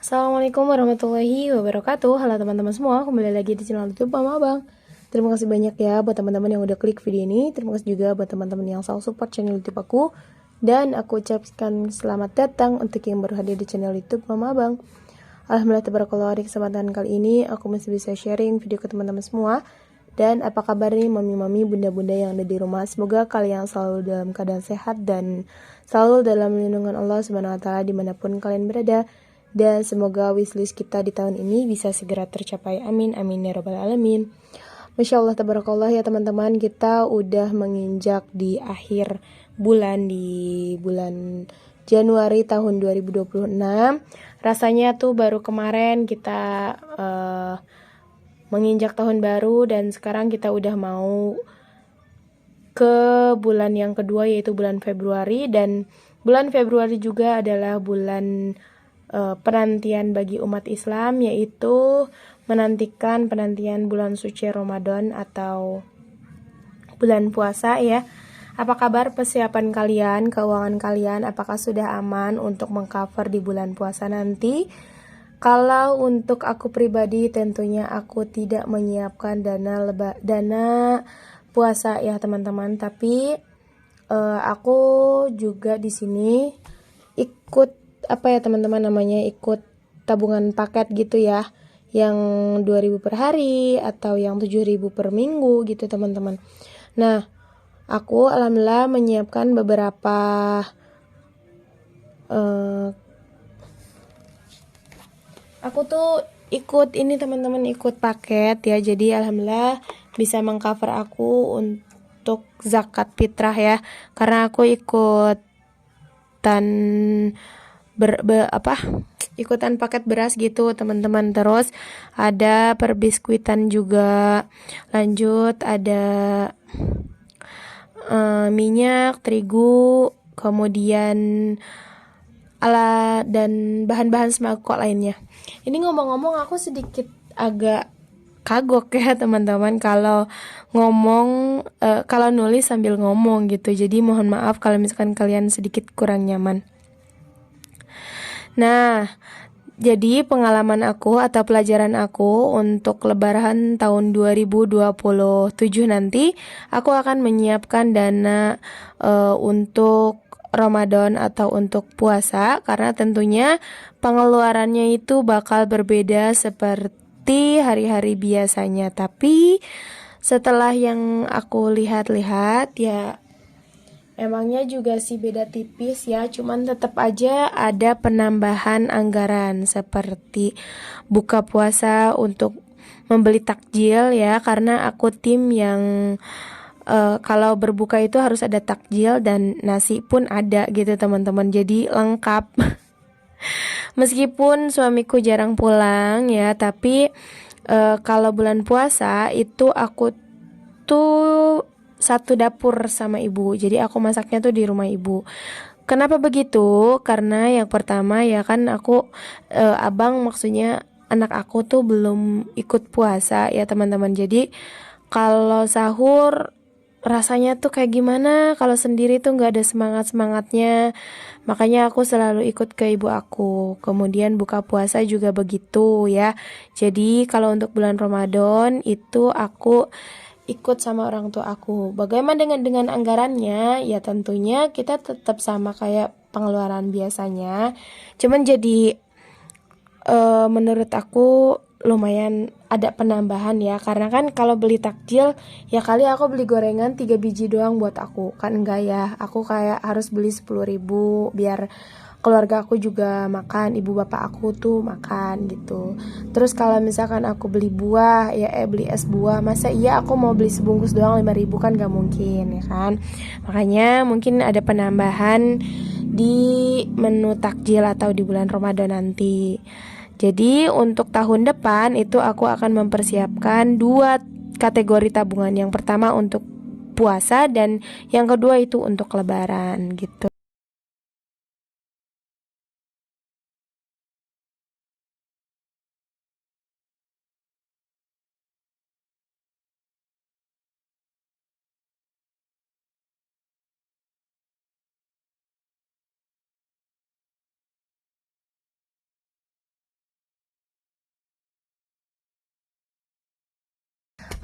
Assalamualaikum warahmatullahi wabarakatuh. Halo teman-teman semua, kembali lagi di channel YouTube Mama Abang. Terima kasih banyak ya buat teman-teman yang udah klik video ini. Terima kasih juga buat teman-teman yang selalu support channel YouTube aku. Dan aku ucapkan selamat datang untuk yang baru hadir di channel YouTube Mama Abang. Alhamdulillah tabarakallah, di kesempatan kali ini aku masih bisa sharing video ke teman-teman semua. Dan apa kabar nih mami-mami, bunda-bunda yang ada di rumah? Semoga kalian selalu dalam keadaan sehat dan selalu dalam lindungan Allah Subhanahu wa taala dimanapun kalian berada. Dan semoga wishlist kita di tahun ini bisa segera tercapai. Amin amin ya rabbal alamin. Masya Allah tabarakallah ya teman-teman, kita udah menginjak di akhir bulan, di bulan Januari tahun 2026. Rasanya tuh baru kemarin kita menginjak tahun baru, dan sekarang kita udah mau ke bulan yang kedua, yaitu bulan Februari. Dan bulan Februari juga adalah bulan penantian bagi umat Islam, yaitu penantian bulan suci Ramadan atau bulan puasa ya. Apa kabar persiapan kalian, keuangan kalian, apakah sudah aman untuk mengcover di bulan puasa nanti? Kalau untuk aku pribadi, tentunya aku tidak menyiapkan dana puasa ya teman-teman, tapi aku juga di sini ikut teman-teman, namanya ikut tabungan paket gitu ya, yang 2.000 per hari atau yang 7.000 per minggu gitu teman-teman. Nah, aku alhamdulillah menyiapkan beberapa aku tuh ikut ini teman-teman, ikut paket ya. Jadi alhamdulillah bisa mengcover aku untuk zakat fitrah ya, karena aku ikutan ikutan paket beras gitu teman-teman. Terus ada perbiskuitan juga, lanjut ada minyak, terigu, kemudian dan bahan-bahan sembako lainnya. Ini ngomong-ngomong aku sedikit agak kagok ya teman-teman kalau ngomong kalau nulis sambil ngomong gitu. Jadi mohon maaf kalau misalkan kalian sedikit kurang nyaman. Nah, jadi pengalaman aku atau pelajaran aku untuk lebaran tahun 2027 nanti, aku akan menyiapkan dana untuk Ramadan atau untuk puasa, karena tentunya pengeluarannya itu bakal berbeda seperti hari-hari biasanya. Tapi setelah yang aku lihat-lihat ya, emangnya juga sih beda tipis ya, cuman tetap aja ada penambahan anggaran seperti buka puasa untuk membeli takjil ya, karena aku tim yang kalau berbuka itu harus ada takjil dan nasi pun ada gitu teman-teman, jadi lengkap. Meskipun suamiku jarang pulang ya, tapi kalau bulan puasa itu aku tuh satu dapur sama ibu. Jadi aku masaknya tuh di rumah ibu. Kenapa begitu? Karena yang pertama ya kan aku abang, maksudnya anak aku tuh belum ikut puasa ya teman-teman. Jadi kalau sahur rasanya tuh kayak gimana, kalau sendiri tuh nggak ada semangatnya. Makanya aku selalu ikut ke ibu aku. Kemudian buka puasa juga begitu ya. Jadi kalau untuk bulan Ramadan itu aku ikut sama orang tua aku. Bagaimana dengan anggarannya? Ya tentunya kita tetap sama kayak pengeluaran biasanya. Cuman jadi menurut aku lumayan ada penambahan ya, karena kan kalau beli takjil ya kali aku beli gorengan 3 biji doang buat aku, kan enggak ya, aku kayak harus beli 10.000 biar keluarga aku juga makan, ibu bapak aku tuh makan gitu. Terus kalau misalkan aku beli buah ya beli es buah, masa iya aku mau beli sebungkus doang 5.000, kan gak mungkin ya kan. Makanya mungkin ada penambahan di menu takjil atau di bulan Ramadan nanti. Jadi untuk tahun depan itu aku akan mempersiapkan 2 kategori tabungan. Yang pertama untuk puasa dan yang kedua itu untuk lebaran gitu.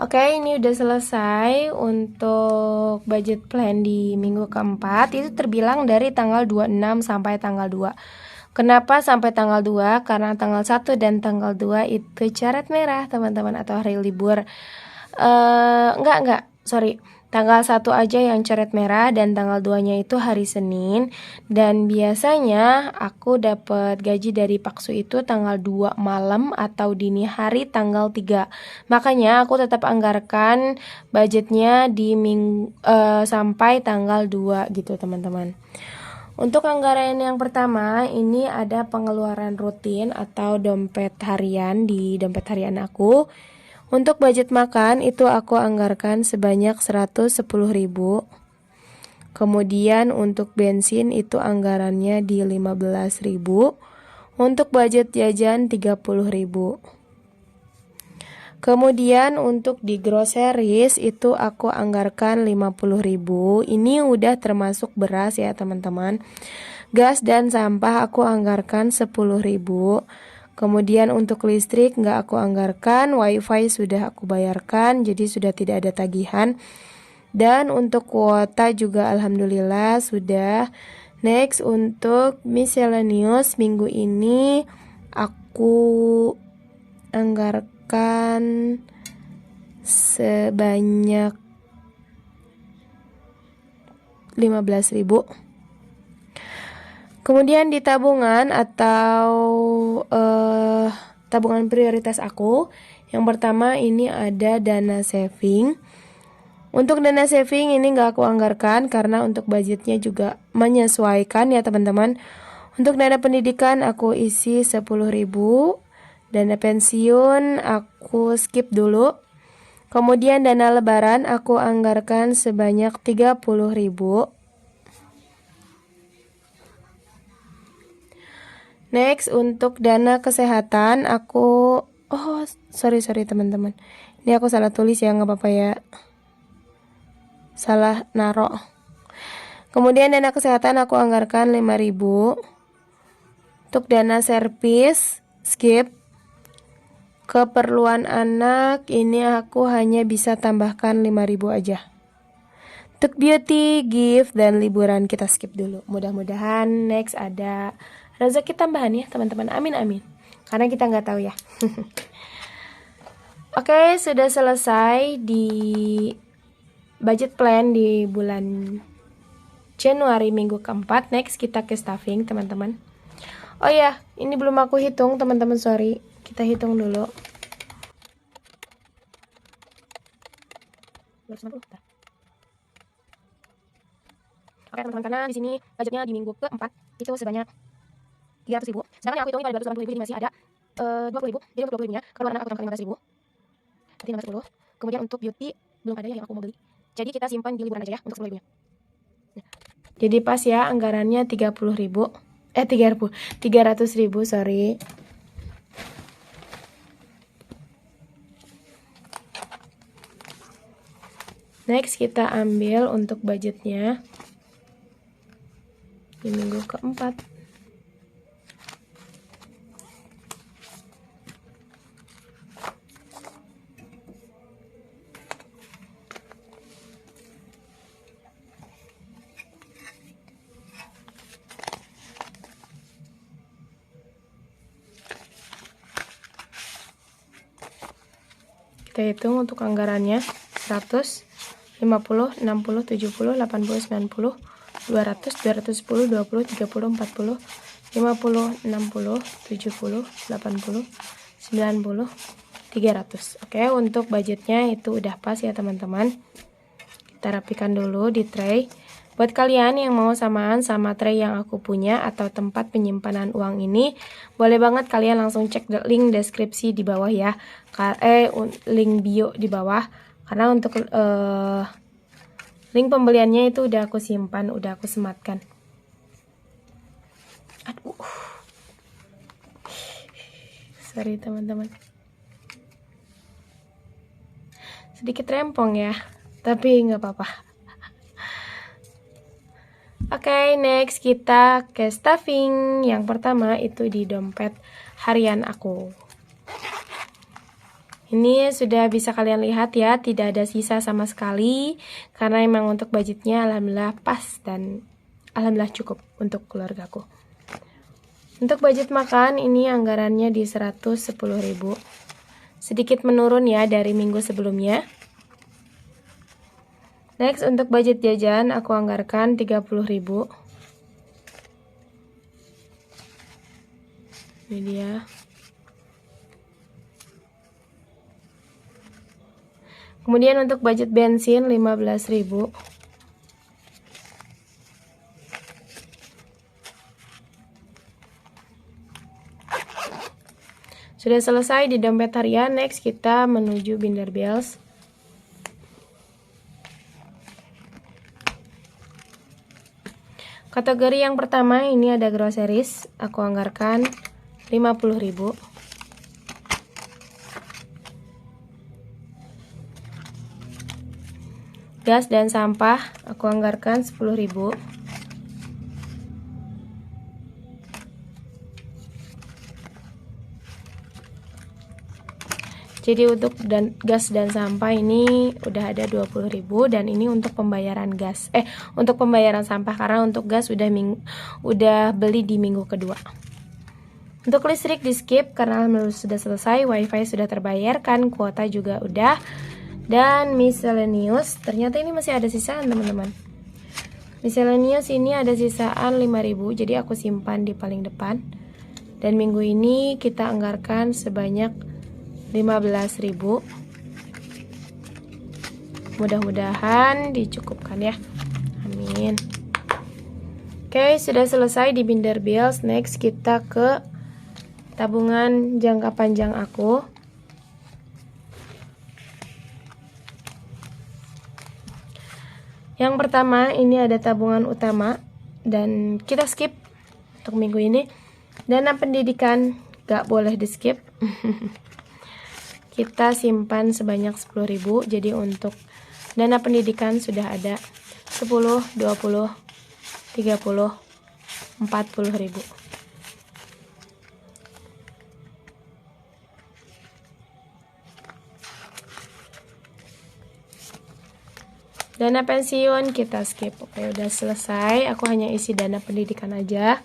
Oke, ini udah selesai untuk budget plan di minggu keempat. Itu terbilang dari tanggal 26 sampai tanggal 2. Kenapa sampai tanggal 2? Karena tanggal 1 dan tanggal 2 itu coret merah, teman-teman, atau hari libur. Enggak, sorry. Tanggal 1 aja yang coret merah dan tanggal 2-nya itu hari Senin. Dan biasanya aku dapat gaji dari Paksu itu tanggal 2 malam atau dini hari tanggal 3. Makanya aku tetap anggarkan budgetnya di sampai tanggal 2 gitu, teman-teman. Untuk anggaran yang pertama, ini ada pengeluaran rutin atau dompet harian di dompet harian aku. Untuk budget makan itu aku anggarkan sebanyak 110.000. Kemudian untuk bensin itu anggarannya di 15.000. Untuk budget jajan 30.000. Kemudian untuk di groceries itu aku anggarkan 50.000. Ini udah termasuk beras ya, teman-teman. Gas dan sampah aku anggarkan 10.000. Kemudian untuk listrik nggak aku anggarkan, wifi sudah aku bayarkan, jadi sudah tidak ada tagihan. Dan untuk kuota juga alhamdulillah sudah. Next, untuk miscellaneous minggu ini aku anggarkan sebanyak 15.000. Kemudian di tabungan atau tabungan prioritas aku, yang pertama ini ada dana saving. Untuk dana saving ini gak aku anggarkan karena untuk budgetnya juga menyesuaikan ya, teman-teman. Untuk dana pendidikan aku isi 10.000. Dana pensiun aku skip dulu. Kemudian dana lebaran aku anggarkan sebanyak 30.000. Next, untuk dana kesehatan aku sorry teman-teman. Ini aku salah tulis ya, nggak apa-apa ya. Salah naro. Kemudian dana kesehatan aku anggarkan 5.000. Untuk dana servis skip. Keperluan anak ini aku hanya bisa tambahkan 5.000 aja. Untuk beauty, gift, dan liburan kita skip dulu. Mudah-mudahan next ada rezeki tambahan ya, teman-teman. Amin. Karena kita nggak tahu ya. Oke, sudah selesai di budget plan di bulan Januari minggu keempat. Next kita ke staffing, teman-teman. Oh ya, ini belum aku hitung, teman-teman, sorry. Kita hitung dulu. 290. Oke, teman-teman, karena di sini budgetnya di minggu keempat itu sebanyak 300.000. Sedangkan yang aku hitung pada 280.000 jadi masih ada 20.000. Jadi untuk 20.000-nya keluaran aku tambahkan 15.000. Berarti 15.000. Kemudian untuk beauty belum ada yang aku mau beli. Jadi kita simpan di liburan aja ya untuk 10.000-nya. Nah, jadi pas ya anggarannya 30.000. 300.000, sorry. Next kita ambil untuk budgetnya di minggu keempat. Kita hitung untuk anggarannya 100, 50, 60, 70, 80, 90, 200, 210, 20, 30, 40, 50, 60, 70, 80, 90, 300. Oke, untuk budgetnya itu udah pas ya, teman-teman. Kita rapikan dulu di tray. Buat kalian yang mau samaan sama tray yang aku punya atau tempat penyimpanan uang ini, boleh banget kalian langsung cek link deskripsi di bawah ya. Link bio di bawah. Karena untuk link pembeliannya itu udah aku simpan, udah aku sematkan. Aduh. Sorry teman-teman. Sedikit rempong ya, tapi nggak apa-apa. Oke, next kita ke staffing. Yang pertama itu di dompet harian aku. Ini sudah bisa kalian lihat ya, tidak ada sisa sama sekali karena emang untuk budgetnya alhamdulillah pas dan alhamdulillah cukup untuk keluargaku. Untuk budget makan ini anggarannya di 110.000. Sedikit menurun ya dari minggu sebelumnya. Next, untuk budget jajan aku anggarkan 30.000. Ini dia. Kemudian untuk budget bensin 15.000. Sudah selesai di dompet harian, next kita menuju binder bills. Kategori yang pertama ini ada groceries, aku anggarkan 50.000. Gas dan sampah aku anggarkan 10.000. Jadi untuk gas dan sampah ini udah ada 20.000 dan ini untuk pembayaran gas. Untuk pembayaran sampah karena untuk gas udah beli di minggu kedua. Untuk listrik di skip karena sudah selesai, wifi sudah terbayarkan, kuota juga udah. Dan miscellaneous, ternyata ini masih ada sisaan teman-teman. Miscellaneous ini ada sisaan 5.000, jadi aku simpan di paling depan. Dan minggu ini kita anggarkan sebanyak 15.000. Mudah-mudahan dicukupkan ya. Amin. Oke, sudah selesai di binder bills. Next kita ke tabungan jangka panjang aku. Yang pertama ini ada tabungan utama dan kita skip untuk minggu ini. Dana pendidikan gak boleh di skip. Kita simpan sebanyak 10.000. Jadi untuk dana pendidikan sudah ada 10, 20, 30, 40.000. Dana pensiun kita skip. Oke, udah selesai. Aku hanya isi dana pendidikan aja.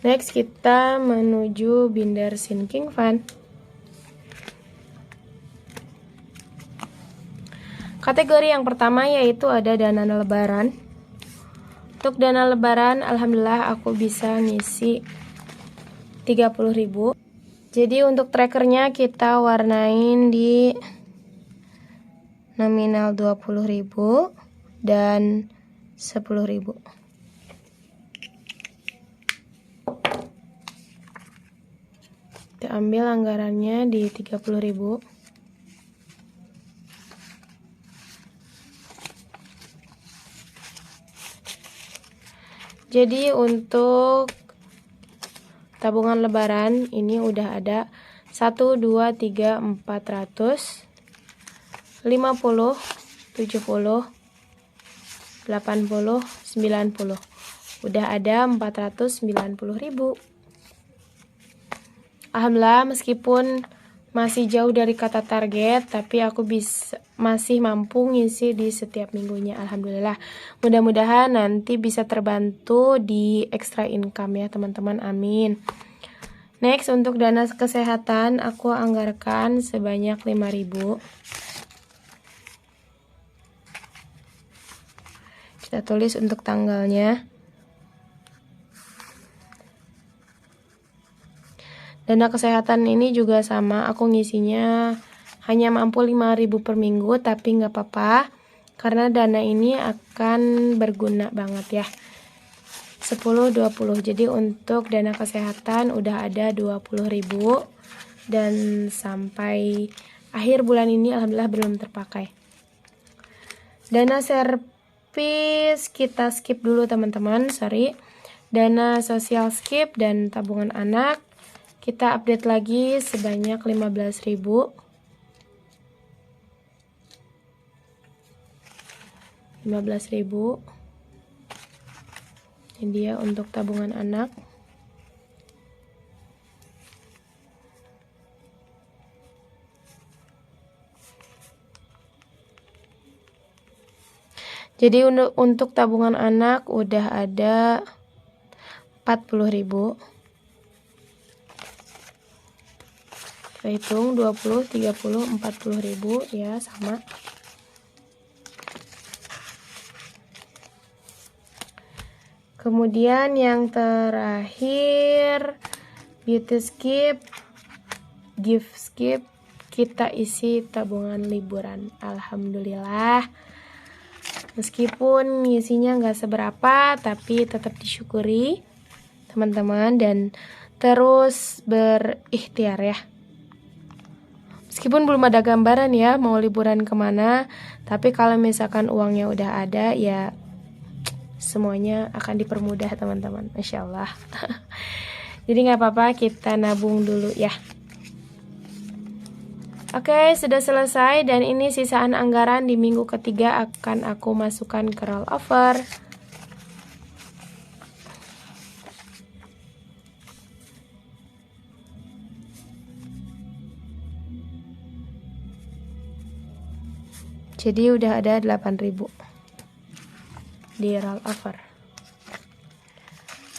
Next kita menuju binder sinking fund. Kategori yang pertama yaitu ada dana lebaran. Untuk dana lebaran alhamdulillah aku bisa ngisi 30.000. Jadi untuk trackernya kita warnain di nominal 20.000 dan 10.000. Kita ambil anggarannya di 30.000. Jadi untuk tabungan lebaran ini udah ada 1, 2, 3, 400, 50, 70, 80, 90. Udah ada 490.000. Alhamdulillah meskipun masih jauh dari kata target, tapi aku masih mampu ngisi di setiap minggunya. Alhamdulillah. Mudah-mudahan nanti bisa terbantu di extra income ya teman-teman. Amin. Next untuk dana kesehatan aku anggarkan sebanyak 5.000. Kita tulis untuk tanggalnya. Dana kesehatan ini juga sama, aku ngisinya hanya mampu 5.000 per minggu, tapi nggak apa-apa karena dana ini akan berguna banget ya. 10, 20. Jadi untuk dana kesehatan udah ada 20.000 dan sampai akhir bulan ini alhamdulillah belum terpakai. Dana servis kita skip dulu teman-teman, sorry. Dana sosial skip dan tabungan anak kita update lagi sebanyak 15.000. 15.000. Ini dia untuk tabungan anak. Jadi untuk tabungan anak udah ada 40.000. Kita hitung 20, 30, 40.000 ya, sama. Kemudian yang terakhir beauty skip, gift skip, kita isi tabungan liburan. Alhamdulillah. Meskipun isinya nggak seberapa, tapi tetap disyukuri teman-teman dan terus berikhtiar ya. Meskipun belum ada gambaran ya mau liburan kemana, tapi kalau misalkan uangnya udah ada ya semuanya akan dipermudah teman-teman, Masya Allah. Jadi nggak apa-apa, kita nabung dulu ya. Oke, sudah selesai dan ini sisaan anggaran di minggu ketiga akan aku masukkan ke rollover. Jadi udah ada 8.000 di rollover.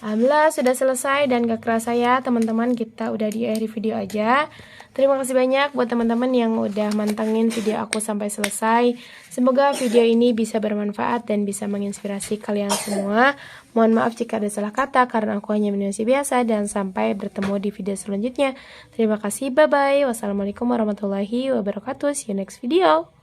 Alhamdulillah sudah selesai dan gak kerasa ya teman-teman, kita udah di akhir video aja. Terima kasih banyak buat teman-teman yang udah mantengin video aku sampai selesai. Semoga video ini bisa bermanfaat dan bisa menginspirasi kalian semua. Mohon maaf jika ada salah kata karena aku hanya manusia biasa, dan sampai bertemu di video selanjutnya. Terima kasih, bye-bye. Wassalamualaikum warahmatullahi wabarakatuh. See you next video.